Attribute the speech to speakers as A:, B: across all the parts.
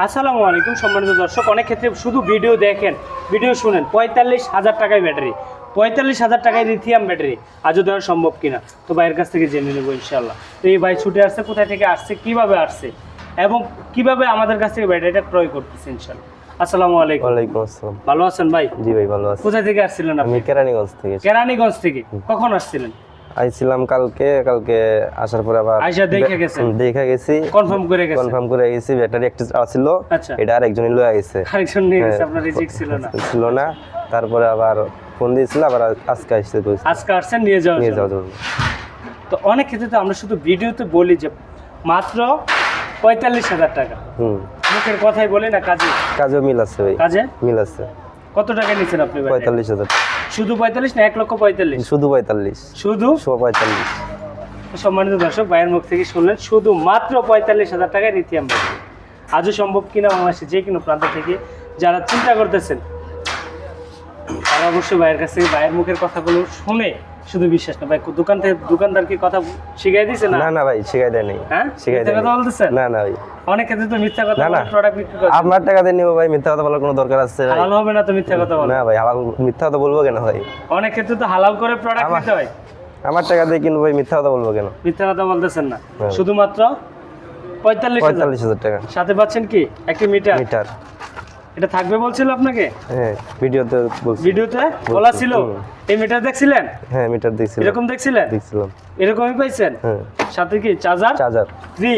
A: আসসালামু আলাইকুম সম্মানিত দর্শক, অনেক ক্ষেত্রে শুধু ভিডিও দেখেন, ভিডিও শুনেন। 45,000 টাকায় ব্যাটারি, 45,000 টাকায় লিথিয়াম ব্যাটারি আজও দেওয়া সম্ভব কিনা তো ভাইয়ের কাছ থেকে জেনে নেবো ইনশাল্লাহ। তো এই ভাই ছুটে আসছে, কোথায় থেকে আসছে, কিভাবে আসছে এবং কিভাবে আমাদের কাছ থেকে ব্যাটারিটা ক্রয় করতেছে ইনশাল্লাহ। আসসালামু আলাইকুম।
B: ওয়ালাইকুম আসসালাম।
A: ভালো আছেন ভাই?
B: জি ভাই ভালো আছি।
A: কোথায় থেকে আসছিলেন আপনি?
B: আমি কেরানীগঞ্জ থেকে।
A: কেরানীগঞ্জ থেকে কখন আসছিলেন?
B: আইছিলাম কালকে আসার পরে আবার
A: আইসা দেখে গেছেন?
B: দেখে গেছি,
A: কনফার্ম করে গেছেন?
B: কনফার্ম করে গেছি। ব্যাটারি একটা ছিল,
A: আচ্ছা,
B: এটা আরেকজনই লয়ে গেছে,
A: আরেকজন নিয়ে গেছে, আপনার রিজিক ছিল না?
B: ছিল না। তারপরে আবার ফোন দিয়েছিল, আবার আজকে আসছে,
A: আজকে আসছেন নিয়ে যাওয়ার জন্য। তো অনেক ক্ষেত্রে তো আমরা শুধু ভিডিওতে বলি যে মাত্র 45,000 টাকা, মুখের কথাই বলি না, কাজেও
B: মিল আছে ভাই,
A: কাজে
B: মিল আছে।
A: কত টাকা নিচ্ছেন আপনি?
B: 45,000 টাকা।
A: শুধু 45 না 1,45,000?
B: শুধু 45,
A: শুধু
B: 45।
A: সম্মানিত দর্শক, ভাইয়ের মুখ থেকে শুনলেন শুধু মাত্র 45,000 টাকায় লিথিয়াম ব্যাটারি। আজও সম্ভব কিনা বাংলাদেশে যে কোনো প্রান্ত থেকে যারা চিন্তা করতেছেন তারা অবশ্যই ভাইয়ের কাছ থেকে ভাইয়ের মুখের কথাগুলো শুনে শুধু বিশ্বাস না। ভাই দোকানদার কি কথা শিখাই দিয়েছে? না না ভাই, শিখাই দেয় নাই। হ্যাঁ, শিখাই দেয় কথা বলতেছেন? না না ভাই, অনেক ক্ষেত্রে তো মিথ্যা কথা বলে প্রোডাক্ট বিক্রি করে। আপনার টাকা দিয়ে নিব ভাই, মিথ্যা কথা বলার কোনো দরকার আছে? হালাল হবে না তো মিথ্যা কথা বলা? না ভাই, হালাল মিথ্যা কথা বলবো কেন ভাই? অনেক ক্ষেত্রে তো হালাল করে প্রোডাক্ট নিতে হয়। আমার টাকা দিয়ে কিনবো ভাই, মিথ্যা কথা বলবো কেন? মিথ্যা কথা বলতেছেন না, শুধুমাত্র 45,000 টাকা। সাথে পাচ্ছেন কি একটা মিটার। এটা থাকবে বলছিল আপনাকে? হ্যাঁ, ভিডিওতে বলা ছিল। এই মিটার দেখছিলেন? হ্যাঁ, মিটার দেখছিলাম। এরকম দেখছিলেন? দেখছিলাম। এরকমই পাইছেন? হ্যাঁ। সাথে কি চার্জার ফ্রি?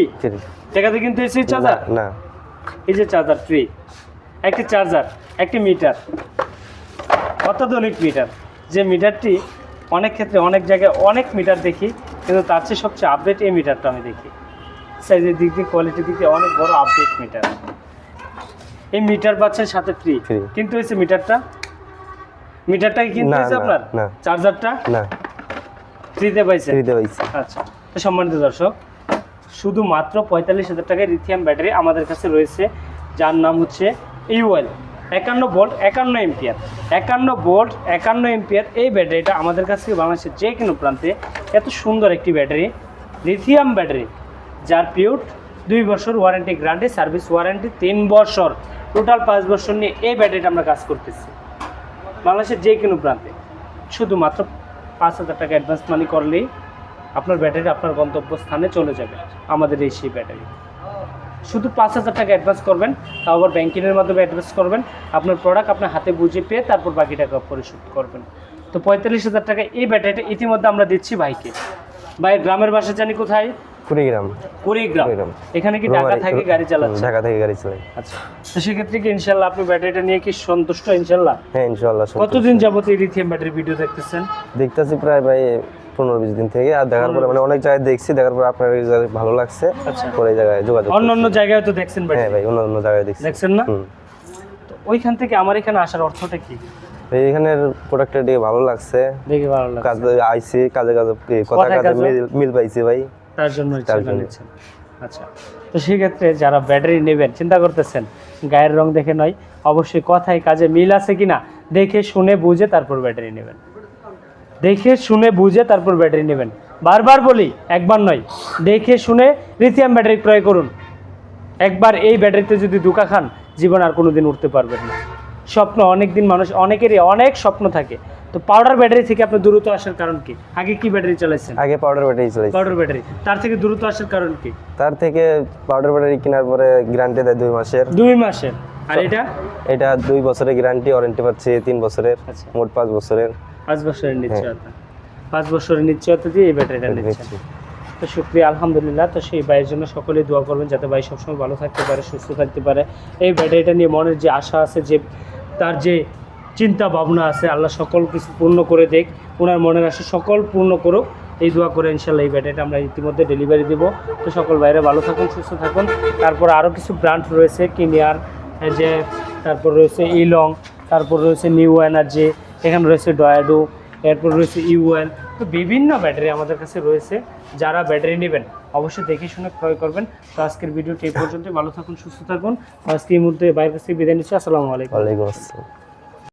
A: টাকাতে কিনতে এসেছি চার্জার? না, এই যে চার্জার ফ্রি, একটা চার্জার, একটা মিটার, অত্যাধুনিক মিটার। যে মিটারটি অনেক ক্ষেত্রে অনেক জায়গায় অনেক মিটার দেখি, কিন্তু তার চেয়ে সবচেয়ে আপডেট এই মিটারটা আমি দেখি। সাইজের দিক দিয়ে, কোয়ালিটির দিক দিয়ে অনেক বড় আপডেট মিটার। এই মিটার পাচ্ছেন সাথে ফ্রি, কিন্তু হয়েছে মিটারটা কি কিনতে হয়েছে আপনার? চার্জারটা না, ফ্রিতে পাইছেন? আচ্ছা, তো সম্মানিত দর্শক, শুধুমাত্র 45,000 টাকায় লিথিয়াম ব্যাটারি আমাদের কাছে রয়েছে, যার নাম হচ্ছে UL 51 volt 51 ampere. 51 volt 51 ampere এই ব্যাটারিটা আমাদের কাছ থেকে বাংলাদেশের যে কোনো প্রান্তে এত সুন্দর একটি ব্যাটারি, লিথিয়াম ব্যাটারি, যার পিরিয়ড 2 বছর ওয়ারেন্টি, গ্যারান্টি, সার্ভিস ওয়ারেন্টি 3 বছর, টোটাল 5 বছর নিয়ে এই ব্যাটারিটা আমরা কাজ করতেছি বাংলাদেশের যে কোনো প্রান্তে। শুধুমাত্র 5,000 টাকা অ্যাডভান্স মানি করলেই আপনার ব্যাটারি আপনার গন্তব্যস্থানে চলে যাবে। আমাদের সেই ব্যাটারি শুধু 5,000 টাকা অ্যাডভান্স করবেন, তাও আবার ব্যাংকিংয়ের মাধ্যমে অ্যাডভান্স করবেন। আপনার প্রোডাক্ট আপনার হাতে বুঝে পেয়ে তারপর বাকি টাকা পরিশোধ করবেন। তো 45,000 টাকা এই ব্যাটারিটা ইতিমধ্যে আমরা দিচ্ছি ভাইকে। ভাইয়ের গ্রামের বাসা জানি কোথায়? কুড়িগ্রাম। এখানে কি ঢাকা থেকে গাড়ি চালাচ্ছে? ঢাকা থেকে গাড়ি চালাই। আচ্ছা, তো সেক্ষেত্রে কি ইনশাল্লাহ আপনি ব্যাটারিটা নিয়ে কি সন্তুষ্ট? ইনশাল্লাহ। হ্যাঁ ইনশাল্লাহ। কতদিন যাবত এই লিথিয়াম ব্যাটারি ভিডিও দেখতেছেন? দেখতেছি প্রায় ভাই 15-20 দিন থেকে। আর দেখার পরে মানে অনেক জায়গায় দেখছি, দেখার পরে আপনার ভালো লাগছে। আচ্ছা, পরে জায়গায় যোগাযোগ। অন্য জায়গায় তো দেখছেন ব্যাটারি? হ্যাঁ ভাই, অন্য জায়গায় দেখছেন না? তো ওইখান থেকে আমার এখানে আসার অর্থটা কি? এইখানের প্রোডাক্টটা দেখে ভালো লাগছে, কাজে আইছি, কাজে মিল পাইছি ভাই, তার জন্য নিচ্ছেন। আচ্ছা, তো সেক্ষেত্রে যারা ব্যাটারি নেবেন চিন্তা করতেছেন, গায়ের রং দেখে নয়, অবশ্যই কথায় কাজে মিল আছে কিনা দেখে শুনে বুঝে তারপর ব্যাটারি নেবেন। দেখে শুনে বুঝে তারপর ব্যাটারি নেবেন। বারবার বলি, একবার নয়, দেখে শুনে লিথিয়াম ব্যাটারি ক্রয় করুন। একবার এই ব্যাটারিতে যদি ধোঁকা খান, জীবন আর কোনো দিন উঠতে পারবেন না। স্বপ্ন অনেকেরই অনেক স্বপ্ন থাকে। তো পাউডার ব্যাটারি থেকে আপনি দ্রুত আসার কারণ কি? আগে কি ব্যাটারি চালাইছেন? আগে পাউডার ব্যাটারি চালাইছি। পাউডার ব্যাটারি, তার থেকে দ্রুত আসার কারণ কি? তার থেকে পাউডার ব্যাটারি কেনার পরে গ্যারান্টি দেয় 2 মাসের। 2 মাসের। আর এটা 2 বছরের গ্যারান্টি, ওয়ারেন্টি পাচ্ছে 3 বছরের। মোট 5 বছরের। 5 বছরের নিশ্চয়তা। 5 বছরের নিশ্চয়তা দিয়ে এই ব্যাটারিটা নিচ্ছেন। তো শুকরিয়া, আলহামদুলিল্লাহ। তো সেই ভাইয়ের জন্য সকলেই দোয়া করবেন যাতে ভাই সবসময় ভালো থাকতে পারে, সুস্থ থাকতে পারে। এই ব্যাটারিটা নিয়ে মনের যে আশা আছে, যে তার যে চিন্তা ভাবনা আছে, আল্লাহ সকল কিছু পূর্ণ করে দেখ, ওনার মনের আশা সকল পূর্ণ করুক, এই দোয়া করে ইনশাল্লাহ এই ব্যাটারিটা আমরা ইতিমধ্যে ডেলিভারি দেবো। তো সকল বাইরে ভালো থাকুন, সুস্থ থাকুন। তারপর আরও কিছু ব্র্যান্ড রয়েছে, কিনিয়ার, যে তারপর রয়েছে ইলং, তারপর রয়েছে নিউ এনার্জি, এখানে রয়েছে ডয়াডো, এরপর রয়েছে ইউএল। তো বিভিন্ন ব্যাটারি আমাদের কাছে রয়েছে। যারা ব্যাটারি নেবেন অবশ্যই দেখে শুনে ক্রয় করবেন। তো আজকের ভিডিওটি এই পর্যন্ত। ভালো থাকুন, সুস্থ থাকুন। আজকে এই মুহূর্তে বাইরের কাছে বিদায় নিচ্ছি। আসসালামু আলাইকুম। ওয়ালাইকুম আসসালাম।